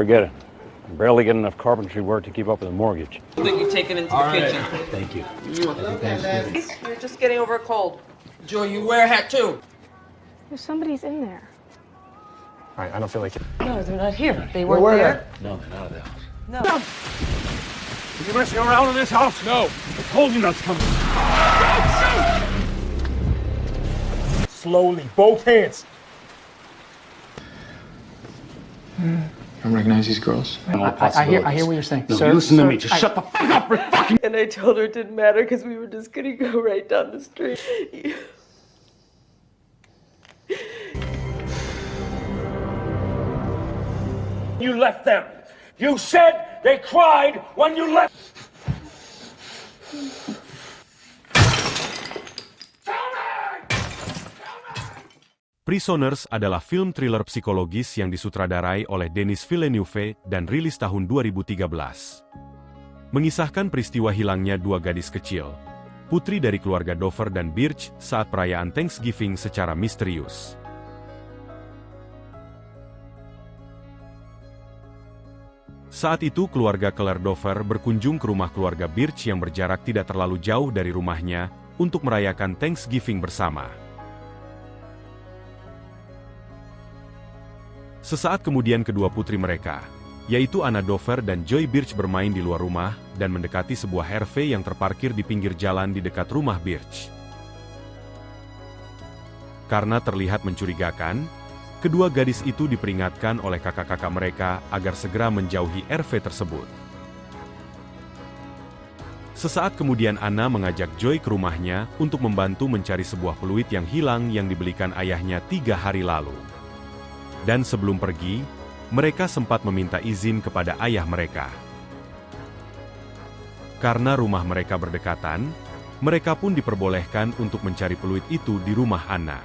forget it. I barely get enough carpentry work to keep up with the mortgage. I think you take it into the kitchen. Thank you. You're just getting over a cold. Joy, you wear a hat too. Somebody's in there. All right, I don't feel like it. No, they're not here. They weren't there. No, they're not at the house. No. Are you messing around in this house? No. I told you not to come. Slowly, both hands. I don't recognize these girls. I hear what you're saying. No, Sir, listen to sir, me. Just shut the fuck up for fucking... And I told her it didn't matter because we were just gonna go right down the street. You left them. You said they cried when you left. Prisoners adalah film thriller psikologis yang disutradarai oleh Denis Villeneuve dan rilis tahun 2013. Mengisahkan peristiwa hilangnya dua gadis kecil, putri dari keluarga Dover dan Birch saat perayaan Thanksgiving secara misterius. Saat itu keluarga Claire Dover berkunjung ke rumah keluarga Birch yang berjarak tidak terlalu jauh dari rumahnya untuk merayakan Thanksgiving bersama. Sesaat kemudian kedua putri mereka, yaitu Anna Dover dan Joy Birch bermain di luar rumah dan mendekati sebuah RV yang terparkir di pinggir jalan di dekat rumah Birch. Karena terlihat mencurigakan, kedua gadis itu diperingatkan oleh kakak-kakak mereka agar segera menjauhi RV tersebut. Sesaat kemudian Anna mengajak Joy ke rumahnya untuk membantu mencari sebuah peluit yang hilang yang dibelikan ayahnya 3 hari lalu. Dan sebelum pergi, mereka sempat meminta izin kepada ayah mereka. Karena rumah mereka berdekatan, mereka pun diperbolehkan untuk mencari peluit itu di rumah Anna.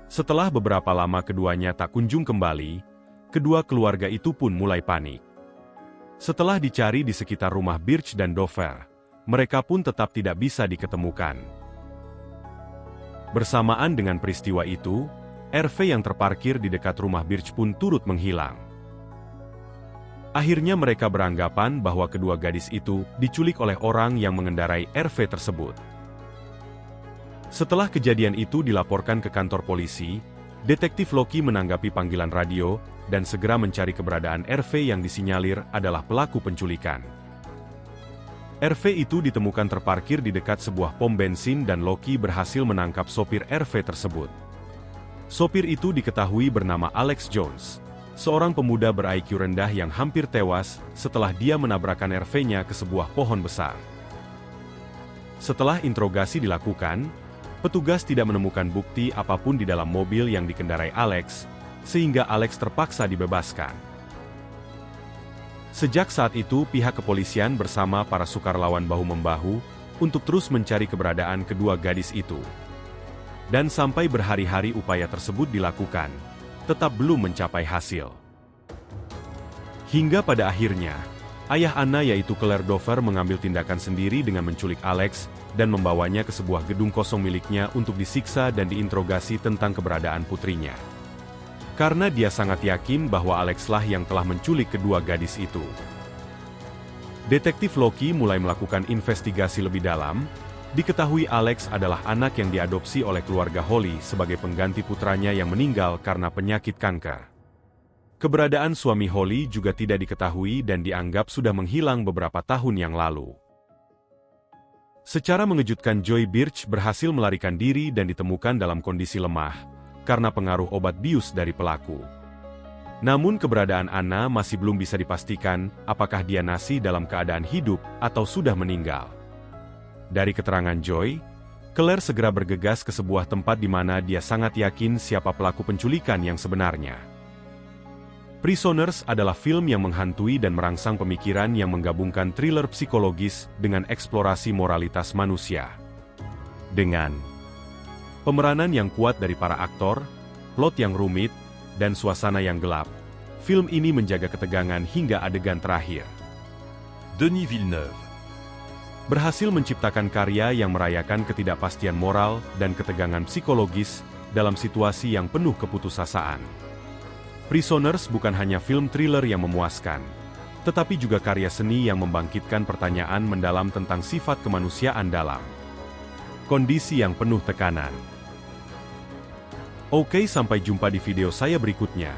Setelah beberapa lama keduanya tak kunjung kembali, kedua keluarga itu pun mulai panik. Setelah dicari di sekitar rumah Birch dan Dover, mereka pun tetap tidak bisa diketemukan. Bersamaan dengan peristiwa itu, RV yang terparkir di dekat rumah Birch pun turut menghilang. Akhirnya mereka beranggapan bahwa kedua gadis itu diculik oleh orang yang mengendarai RV tersebut. Setelah kejadian itu dilaporkan ke kantor polisi, Detektif Loki menanggapi panggilan radio dan segera mencari keberadaan RV yang disinyalir adalah pelaku penculikan. RV itu ditemukan terparkir di dekat sebuah pom bensin dan Loki berhasil menangkap sopir RV tersebut. Sopir itu diketahui bernama Alex Jones, seorang pemuda ber-IQ rendah yang hampir tewas setelah dia menabrakkan RV-nya ke sebuah pohon besar. Setelah interogasi dilakukan, petugas tidak menemukan bukti apapun di dalam mobil yang dikendarai Alex, sehingga Alex terpaksa dibebaskan. Sejak saat itu pihak kepolisian bersama para sukarelawan bahu-membahu untuk terus mencari keberadaan kedua gadis itu. Dan sampai berhari-hari upaya tersebut dilakukan, tetap belum mencapai hasil. Hingga pada akhirnya, ayah Anna yaitu Claire Dover mengambil tindakan sendiri dengan menculik Alex dan membawanya ke sebuah gedung kosong miliknya untuk disiksa dan diinterogasi tentang keberadaan putrinya. Karena dia sangat yakin bahwa Alex lah yang telah menculik kedua gadis itu. Detektif Loki mulai melakukan investigasi lebih dalam. Diketahui Alex adalah anak yang diadopsi oleh keluarga Holly sebagai pengganti putranya yang meninggal karena penyakit kanker. Keberadaan suami Holly juga tidak diketahui dan dianggap sudah menghilang beberapa tahun yang lalu. Secara mengejutkan Joy Birch berhasil melarikan diri dan ditemukan dalam kondisi lemah karena pengaruh obat bius dari pelaku. Namun keberadaan Anna masih belum bisa dipastikan apakah dia masih dalam keadaan hidup atau sudah meninggal. Dari keterangan Joy, Claire segera bergegas ke sebuah tempat di mana dia sangat yakin siapa pelaku penculikan yang sebenarnya. Prisoners adalah film yang menghantui dan merangsang pemikiran yang menggabungkan thriller psikologis dengan eksplorasi moralitas manusia. Dengan pemeranan yang kuat dari para aktor, plot yang rumit, dan suasana yang gelap, film ini menjaga ketegangan hingga adegan terakhir. Denis Villeneuve berhasil menciptakan karya yang merayakan ketidakpastian moral dan ketegangan psikologis dalam situasi yang penuh keputusasaan. Prisoners bukan hanya film thriller yang memuaskan, tetapi juga karya seni yang membangkitkan pertanyaan mendalam tentang sifat kemanusiaan dalam kondisi yang penuh tekanan. Oke, sampai jumpa di video saya berikutnya,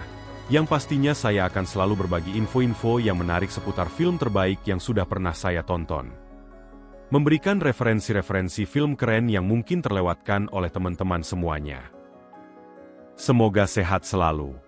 yang pastinya saya akan selalu berbagi info-info yang menarik seputar film terbaik yang sudah pernah saya tonton. Memberikan referensi-referensi film keren yang mungkin terlewatkan oleh teman-teman semuanya. Semoga sehat selalu.